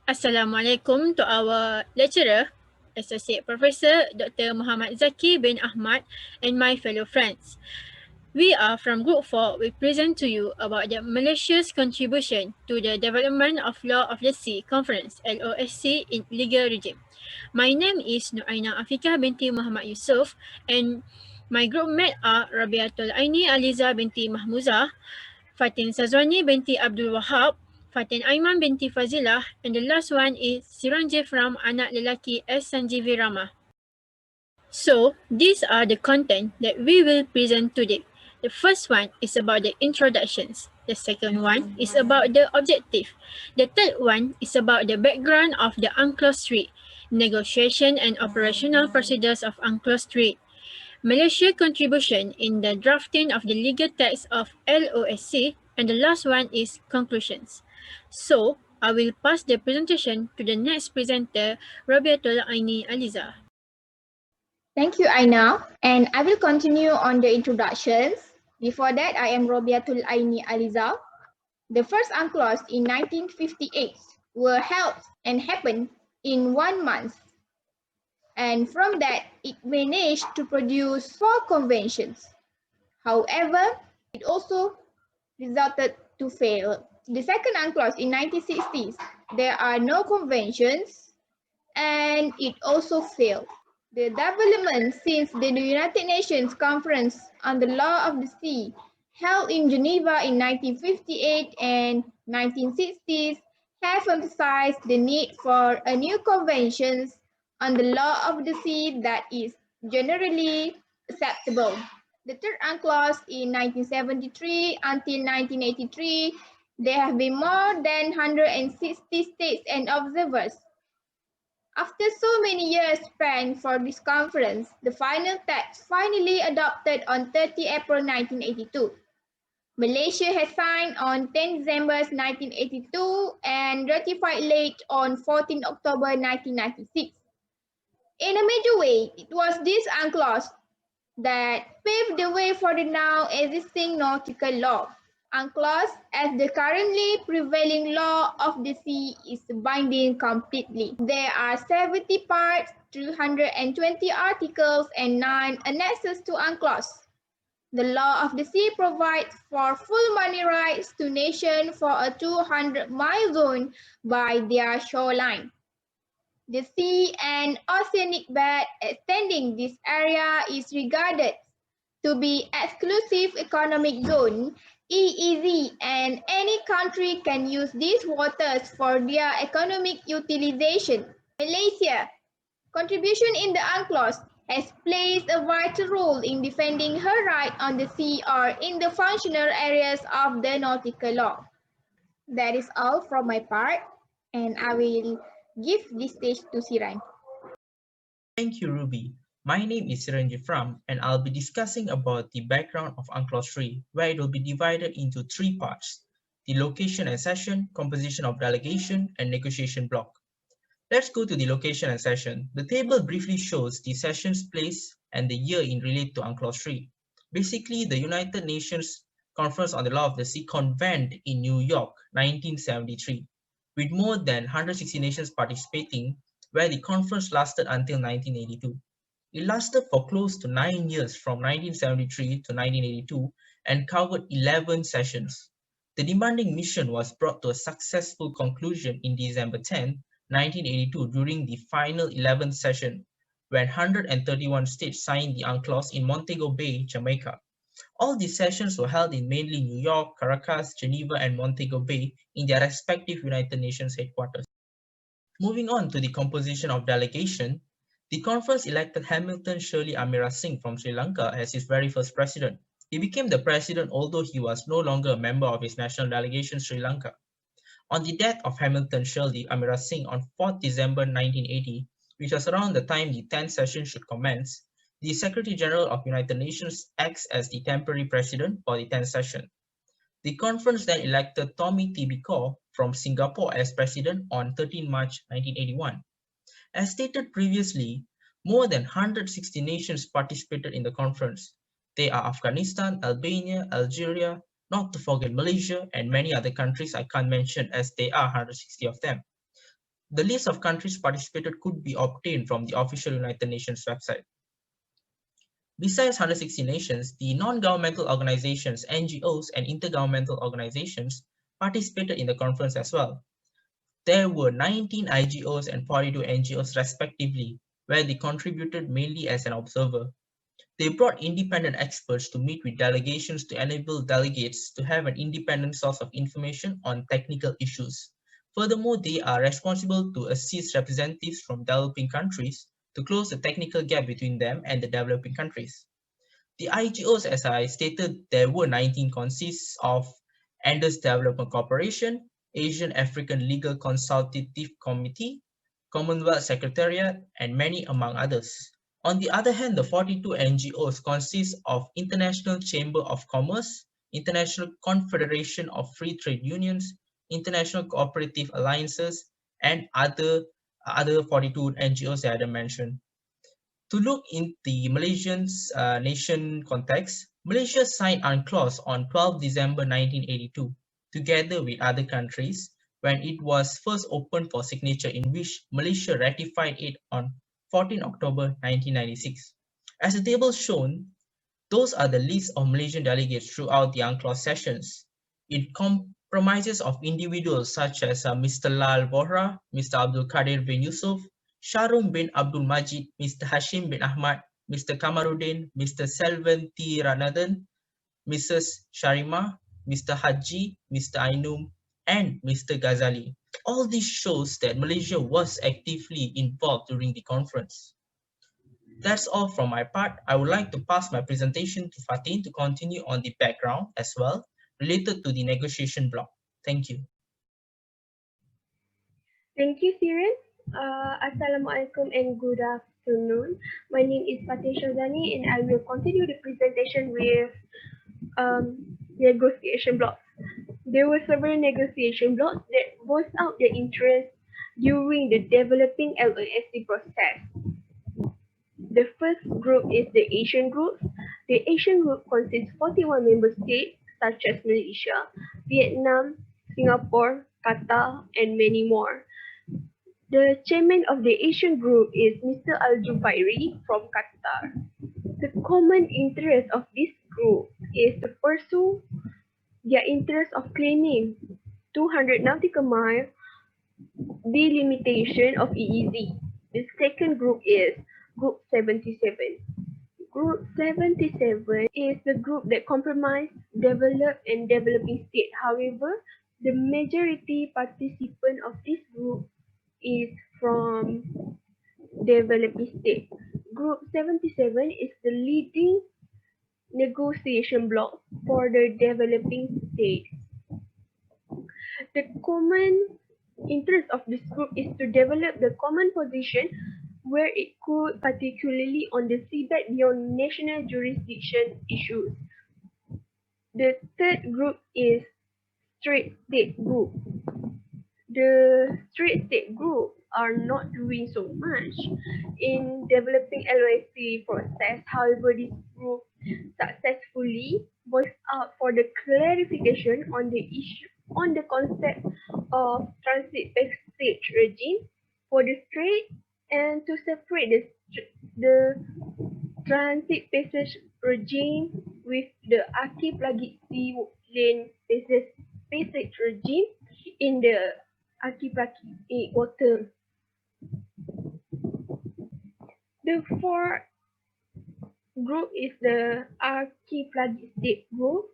Assalamualaikum to our lecturer, Associate Professor Dr. Muhammad Zaki bin Ahmad and my fellow friends. We are from Group 4. We present to you about Malaysia's contribution to the development of Law of the Sea Conference (LOSC) in legal regime. My name is Nuaina Afika binti Muhammad Yusof and my group mate are Rabiatul Aini Aliza binti Mahmuzah, Fatin Sazwani binti Abdul Wahab, Fatin Aiman binti Fazilah, and the last one is Siranjif Ram anak lelaki S. Sanjeevi Rama. So, these are the content that we will present today. The first one is about the introductions. The second one is about the objective. The third one is about the background of the UNCLOS 3, negotiation and operational procedures of UNCLOS 3, Malaysia contribution in the drafting of the legal text of LOSC, and the last one is conclusions. So, I will pass the presentation to the next presenter, Rabiatul Aini Aliza. Thank you, Aina. And I will continue on the introductions. Before that, I am Robiatul Aini Aliza. The first UNCLOS in 1958 were held and happened in 1 month. And from that, it managed to produce 4 conventions. However, it also resulted to fail. The second UNCLOS in 1960s, there are no conventions and it also failed. The development since the United Nations Conference on the Law of the Sea held in Geneva in 1958 and 1960s have emphasized the need for a new convention on the law of the sea that is generally acceptable. The third UNCLOS in 1973 until 1983, there have been more than 160 states and observers. After so many years spent for this conference, the final text finally adopted on 30 April 1982. Malaysia has signed on 10 December 1982 and ratified late on 14 October 1996. In a major way, it was this UNCLOS that paved the way for the now existing nautical law. UNCLOS, as the currently prevailing law of the sea, is binding completely. There are 70 parts, 220 articles, and 9 annexes to UNCLOS. The law of the sea provides for full money rights to nations for a 200-mile zone by their shoreline. The sea and oceanic bed extending this area is regarded to be exclusive economic zone, EEZ, and any country can use these waters for their economic utilization. Malaysia contribution in the UNCLOS has played a vital role in defending her right on the sea or in the functional areas of the nautical law. That is all from my part, and I will give this stage to Siran. Thank you, Ruby. My name is Siranjif Ram, and I'll be discussing about the background of UNCLOS 3, where it will be divided into 3 parts: the location and session, composition of delegation, and negotiation block. Let's go to the location and session. The table briefly shows the session's place and the year in relate to UNCLOS 3. Basically, the United Nations Conference on the Law of the Sea convened in New York, 1973, with more than 160 nations participating, where the conference lasted until 1982. It lasted for close to 9 years from 1973 to 1982 and covered 11 sessions. The demanding mission was brought to a successful conclusion in December 10, 1982 during the final 11th session, when 131 states signed the UNCLOS in Montego Bay, Jamaica. All these sessions were held in mainly New York, Caracas, Geneva, and Montego Bay in their respective United Nations headquarters. Moving on to the composition of delegation, the conference elected Hamilton Shirley Amirasinghe from Sri Lanka as its very first president. He became the president although he was no longer a member of his national delegation, Sri Lanka. On the death of Hamilton Shirley Amirasinghe on 4 December 1980, which was around the time the 10th session should commence, the Secretary General of United Nations acts as the temporary president for the 10th session. The conference then elected Tommy Tibikoh from Singapore as president on 13 March 1981. As stated previously, more than 160 nations participated in the conference. They are Afghanistan, Albania, Algeria, not to forget Malaysia, and many other countries I can't mention as there are 160 of them. The list of countries participated could be obtained from the official United Nations website. Besides 160 nations, the non-governmental organizations, NGOs, and intergovernmental organizations participated in the conference as well. There were 19 IGOs and 42 NGOs respectively, where they contributed mainly as an observer. They brought independent experts to meet with delegations to enable delegates to have an independent source of information on technical issues. Furthermore, they are responsible to assist representatives from developing countries to close the technical gap between them and the developing countries. The IGOs, as I stated, there were 19, consists of Andes Development Corporation, Asian African Legal Consultative Committee, Commonwealth Secretariat, and many among others. On the other hand, the 42 NGOs consist of International Chamber of Commerce, International Confederation of Free Trade Unions, International Cooperative Alliances, and other 42 NGOs that I mentioned. To look in the Malaysian nation context, Malaysia signed UNCLOS on 12 December 1982, together with other countries, when it was first opened for signature, in which Malaysia ratified it on 14 October 1996. As the table shown, those are the lists of Malaysian delegates throughout the UNCLOS sessions. It compromises of individuals such as Mr. Lal Bohra, Mr. Abdul Qadir bin Yusuf, Sharum bin Abdul Majid, Mr. Hashim bin Ahmad, Mr. Kamaruddin, Mr. Selvan T. Ranathan, Mrs. Sharima, Mr. Haji, Mr. Ainum, and Mr. Ghazali. All this shows that Malaysia was actively involved during the conference. That's all from my part. I would like to pass my presentation to Fatin to continue on the background as well, related to the negotiation block. Thank you. Thank you, Siren. Assalamualaikum and good afternoon. My name is Fatih Shazani and I will continue the presentation with negotiation blocks. There were several negotiation blocks that voiced out their interest during the developing LOSC process. The first group is the Asian group. The Asian group consists 41 member states such as Malaysia, Vietnam, Singapore, Qatar, and many more. The chairman of the Asian group is Mr. Al-Jubairi from Qatar. The common interest of this group is to pursue their interest of claiming 200 nautical mile delimitation of EEZ. The second group is Group 77. Group 77 is the group that compromises developed and developing states. However, the majority participant of this group is from developing states. Group 77 is the leading negotiation bloc for the developing states. The common interest of this group is to develop the common position where it could, particularly on the seabed beyond national jurisdiction issues. The third group is Straight State Group. The Straight State Group are not doing so much in developing LOSC process. However, this group successfully voiced out for the clarification on the issue on the concept of transit passage regime for the strait and to separate the transit passage regime with the archipelagic sea lane passage regime in the archipelagic water. The fourth group is the archipelagic state group.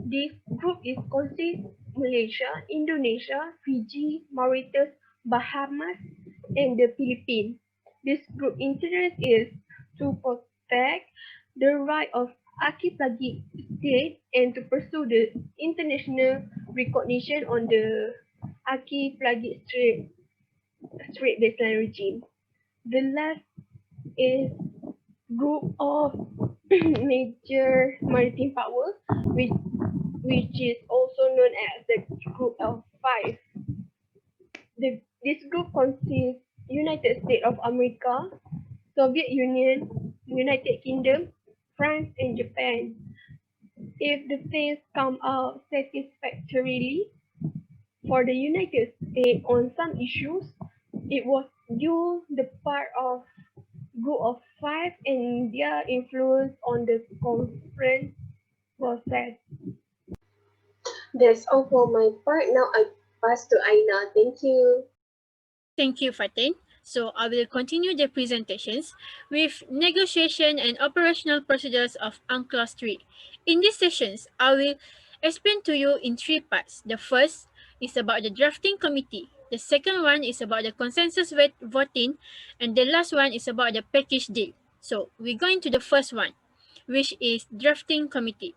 This group is consists Malaysia, Indonesia, Fiji, Mauritius, Bahamas, and the Philippines. This group interest is to protect the right of archipelagic state and to pursue the international recognition on the archipelagic strait baseline regime. The last is group of major maritime powers, which is also known as the group of five. This group consists United States of America, Soviet Union, United Kingdom, France, and Japan. If the things come out satisfactorily for the United States on some issues, It was due the part of group of five and their influence on the conference process. That's all for my part. Now I pass to Aina. Thank you. Thank you, Fatin. So I will continue the presentations with negotiation and operational procedures of UNCLOS 3. In these sessions, I will explain to you in three parts. The first is about the drafting committee. The second one is about the consensus voting. And the last one is about the package deal. So we go into the first one, which is drafting committee.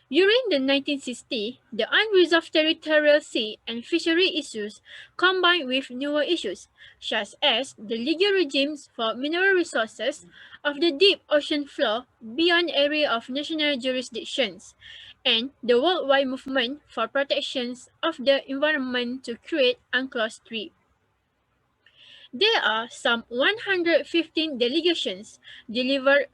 During the 1960s, the unresolved territorial sea and fishery issues combined with newer issues, such as the legal regimes for mineral resources of the deep ocean floor beyond area of national jurisdictions, and the worldwide movement for protections of the environment to create UNCLOS 3. There are some 115 delegations delivered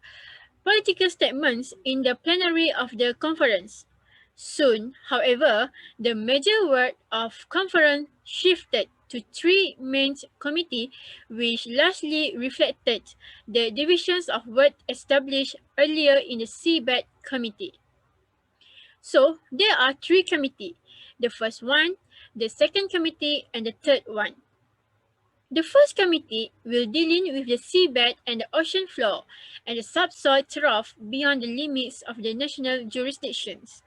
political statements in the plenary of the conference. Soon, however, the major work of conference shifted to three main committees which largely reflected the divisions of work established earlier in the Seabed Committee. So there are three committees, the first one, the second committee, and the third one. The first committee will deal with the seabed and the ocean floor and the subsoil trough beyond the limits of the national jurisdictions.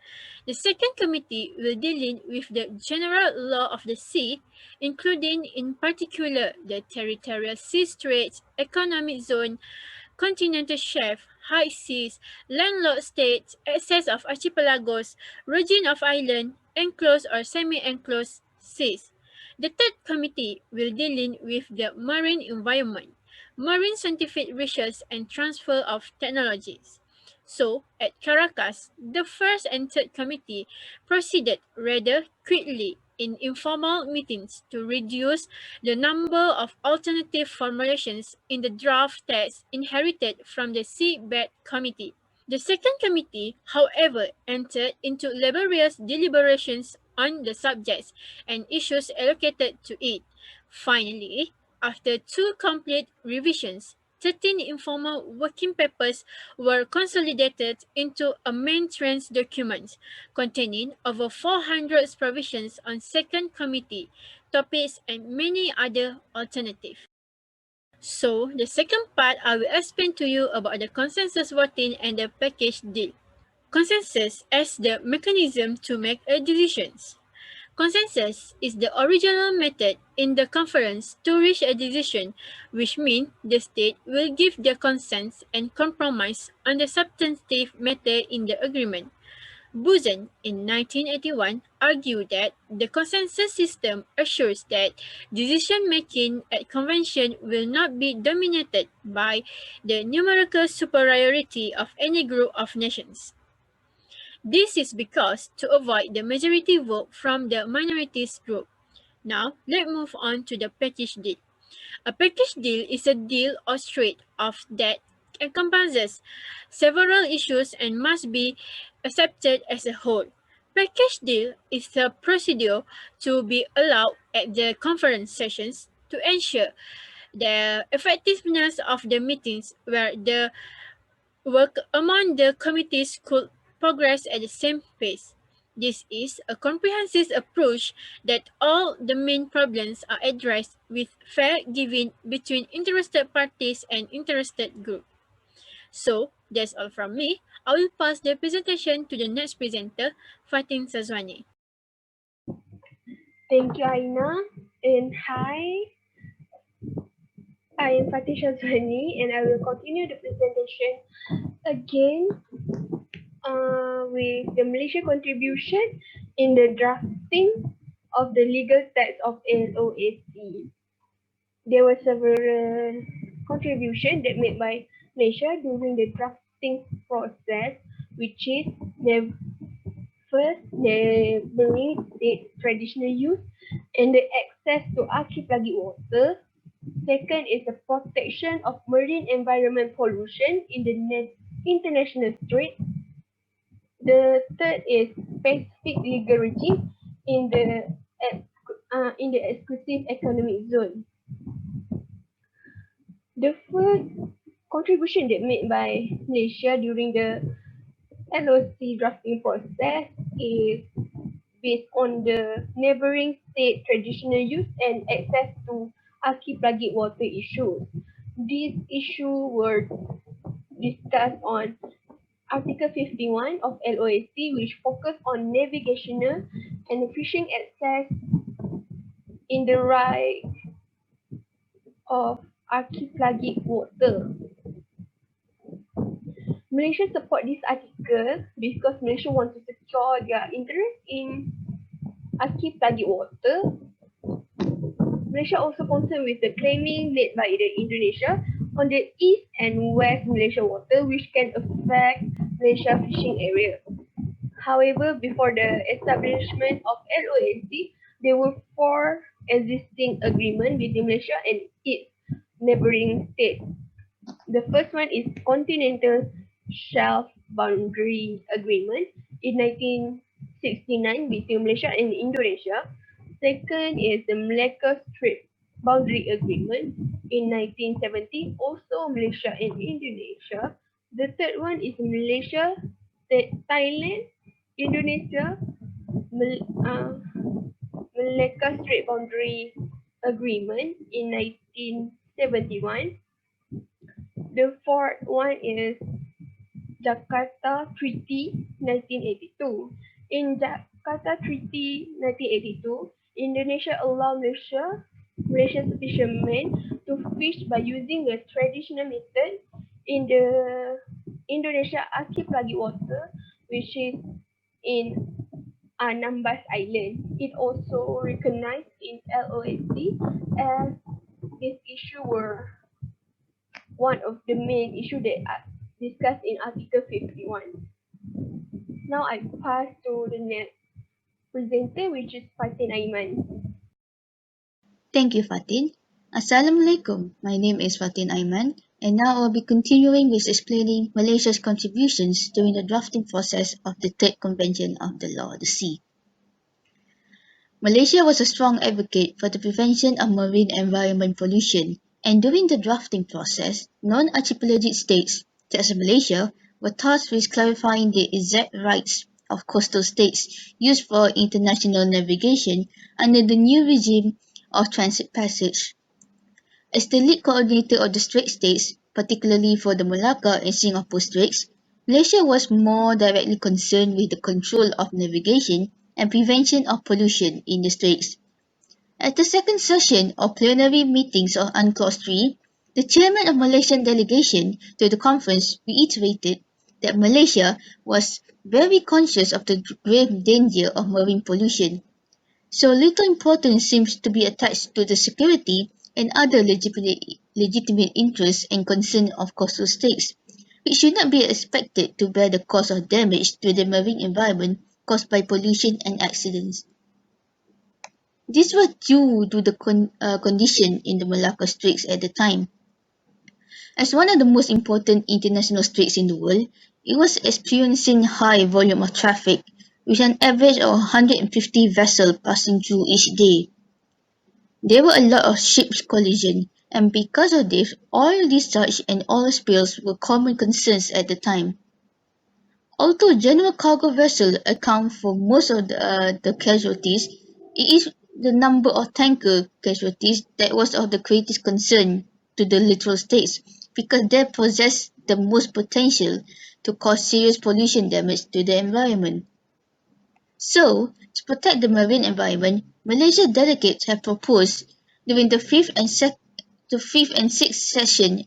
The second committee will deal with the general law of the sea, including in particular the territorial sea straits, economic zone, continental shelf, high seas, landlocked states, excess of archipelagos, region of island, enclosed or semi-enclosed seas. The third committee will deal with the marine environment, marine scientific research and transfer of technologies. So, at Caracas, the first and third committee proceeded rather quickly in informal meetings to reduce the number of alternative formulations in the draft text inherited from the Seabed Committee. The second committee, however, entered into laborious deliberations on the subjects and issues allocated to it. Finally, after two complete revisions, 13 informal working papers were consolidated into a main trans document containing over 400 provisions on second committee topics and many other alternatives. So, the second part, I will explain to you about the consensus voting and the package deal. Consensus as the mechanism to make a decisions. Consensus is the original method in the conference to reach a decision, which means the state will give their consent and compromise on the substantive matter in the agreement. Buzan, in 1981, argued that the consensus system assures that decision-making at convention will not be dominated by the numerical superiority of any group of nations. This is because to avoid the majority vote from the minorities group. Now, let's move on to the package deal. A package deal is a deal or trade-off that encompasses several issues and must be accepted as a whole. Package deal is a procedure to be allowed at the conference sessions to ensure the effectiveness of the meetings where the work among the committees could progress at the same pace. This is a comprehensive approach that all the main problems are addressed with fair giving between interested parties and interested groups. So, that's all from me. I will pass the presentation to the next presenter, Fatin Sazwani. Thank you, Aina. And hi, I am Fatih Shazwani, and I will continue the presentation again with the Malaysia contribution in the drafting of the legal text of LOSC. There were several contributions that made by Malaysia during the drafting process, which is the first, the marine state traditional use and the access to archipelagic water. Second is the protection of marine environment pollution in the international strait. The third is specific legal regime in the exclusive economic zone. The first contribution that made by Malaysia during the LOC drafting process is based on the neighboring state traditional use and access to archipelagic water issues. These issues were discussed on Article 51 of LOSC, which focus on navigational and fishing access in the right of archipelagic water. Malaysia support this article because Malaysia wants to secure their interest in archipelagic water. Malaysia also concerned with the claiming made by the Indonesia on the east and west Malaysia water, which can affect Malaysia fishing area. However, before the establishment of LOSC, there were 4 existing agreements between Malaysia and its neighboring states. The first one is Continental Shelf Boundary Agreement in 1969 between Malaysia and Indonesia. Second is the Malacca Strait Boundary Agreement in 1970, also Malaysia and Indonesia. The third one is Malaysia, Thailand, Indonesia, Malacca Strait Boundary Agreement in 1971. The fourth one is Jakarta Treaty 1982. In Jakarta Treaty 1982, Indonesia allowed Malaysian fishermen to fish by using the traditional method in the Indonesia archipelagic water, which is in Anambas Island. It also recognized in LOSC as this issue were one of the main issues that are discussed in Article 51. Now I pass to the next presenter, which is Fatin Aiman. Thank you, Fatin. Assalamualaikum. My name is Fatin Aiman, and now I'll be continuing with explaining Malaysia's contributions during the drafting process of the Third Convention of the Law of the Sea. Malaysia was a strong advocate for the prevention of marine environment pollution, and during the drafting process, non-archipelagic states, such as Malaysia, were tasked with clarifying the exact rights of coastal states used for international navigation under the new regime of transit passage. As the lead coordinator of the Strait States, particularly for the Malacca and Singapore Straits, Malaysia was more directly concerned with the control of navigation and prevention of pollution in the Straits. At the second session of plenary meetings of UNCLOS 3, the chairman of Malaysian delegation to the conference reiterated that Malaysia was very conscious of the grave danger of marine pollution. So little importance seems to be attached to the security and other legitimate interests and concerns of coastal states, which should not be expected to bear the cost of damage to the marine environment caused by pollution and accidents. This was due to the condition in the Malacca Straits at the time. As one of the most important international straits in the world, it was experiencing high volume of traffic, with an average of 150 vessels passing through each day. There were a lot of ship collisions, and because of this, oil discharge and oil spills were common concerns at the time. Although general cargo vessels account for most of the casualties, it is the number of tanker casualties that was of the greatest concern to the littoral states, because they possess the most potential to cause serious pollution damage to the environment. So, to protect the marine environment, Malaysia delegates have proposed during the fifth and sixth session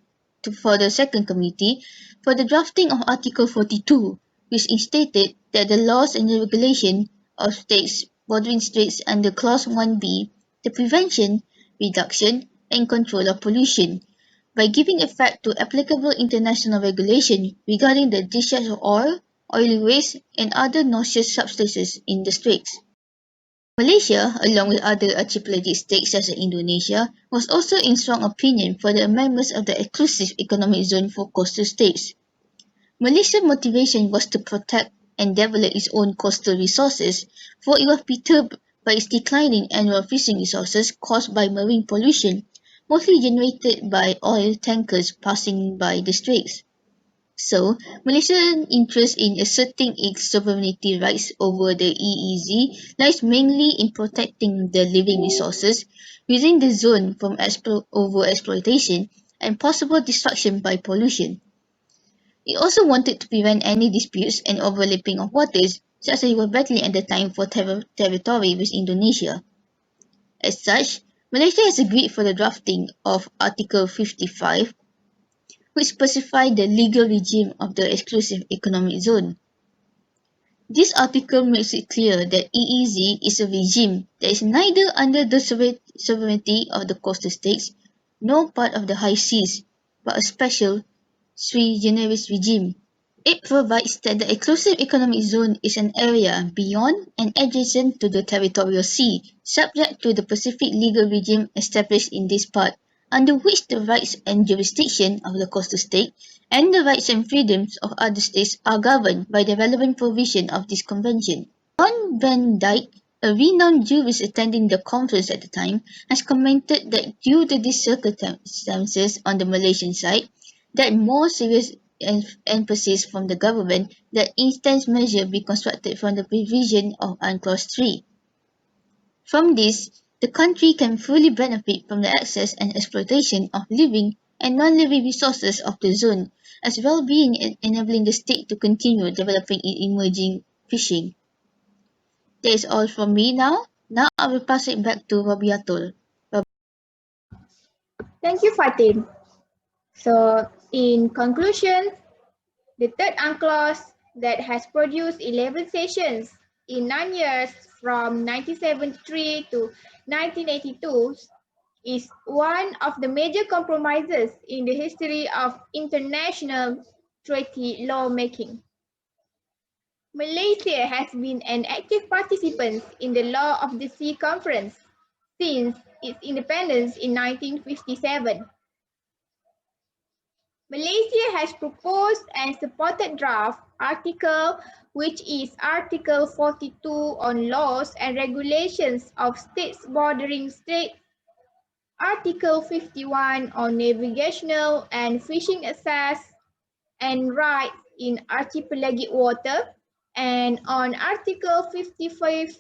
for the second committee for the drafting of Article 42, which stated that the laws and regulation of states bordering straits under Clause 1B, the prevention, reduction, and control of pollution, by giving effect to applicable international regulation regarding the discharge of oil, oily waste, and other noxious substances in the straits. Malaysia, along with other archipelagic states such as Indonesia, was also in strong opinion for the amendments of the Exclusive Economic Zone for coastal states. Malaysia's motivation was to protect and develop its own coastal resources, for it was perturbed by its declining annual fishing resources caused by marine pollution, mostly generated by oil tankers passing by the straits. So, Malaysia's interest in asserting its sovereignty rights over the EEZ lies mainly in protecting the living resources within the zone from overexploitation and possible destruction by pollution. It also wanted to prevent any disputes and overlapping of waters, such as they were battling at the time for territory with Indonesia. As such, Malaysia has agreed for the drafting of Article 55, which specifies the legal regime of the exclusive economic zone. This article makes it clear that EEZ is a regime that is neither under the sovereignty of the coastal states nor part of the high seas, but a special sui generis regime. It provides that the exclusive economic zone is an area beyond and adjacent to the territorial sea, subject to the specific legal regime established in this part, under which the rights and jurisdiction of the coastal state and the rights and freedoms of other states are governed by the relevant provision of this convention. John Van Dyke, a renowned jurist attending the conference at the time, has commented that due to these circumstances on the Malaysian side, that more serious emphasis from the government that instant measure be constructed from the provision of UNCLOS 3. From this, the country can fully benefit from the access and exploitation of living and non-living resources of the zone, as well being enabling the state to continue developing its emerging fishing. That is all from me now. Now I will pass it back to Robiatul. Thank you, Fatin. So, in conclusion, the third UNCLOS that has produced 11 sessions in 9 years from 1973 to 1982 is one of the major compromises in the history of international treaty lawmaking. Malaysia has been an active participant in the Law of the Sea Conference since its independence in 1957. Malaysia has proposed and supported draft article, which is Article 42 on laws and regulations of states bordering states, Article 51 on navigational and fishing access and rights in archipelagic water, and on Article 55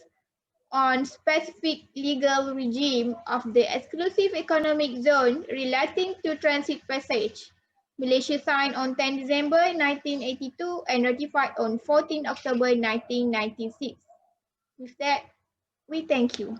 on specific legal regime of the exclusive economic zone relating to transit passage. Malaysia signed on 10 December 1982 and ratified on 14 October 1996. With that, we thank you.